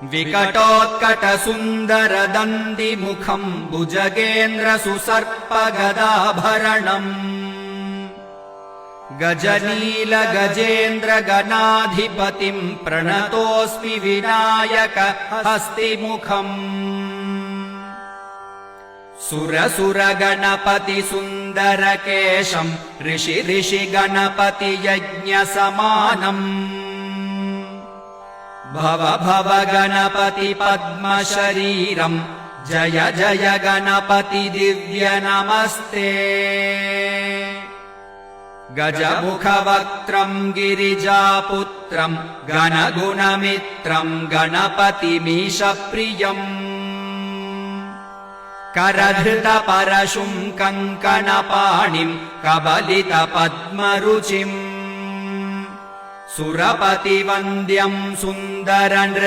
विकटोत्कटसुन्दरदन्दिमुखम् भुजगेन्द्रसुसर्पगदाभरणम् गजनीलगजेन्द्रगणाधिपतिम् प्रणतोऽस्मि विनायक हस्तिमुखम् सुरसुरगणपतिसुन्दरकेशम् ऋषिगणपतियज्ञसमानम् भव भव गणपति पद्मशरीरम् जय जय गणपति दिव्य नमस्ते गजमुखवक्त्रम् गिरिजापुत्रम् गणगुणमित्रम् गणपतिमीशप्रियम् करधृतपरशुम् कङ्कणपाणिम् कबलितपद्मरुचिम् सुरपतिवन्द्यम् सुन्दरनृत्यम्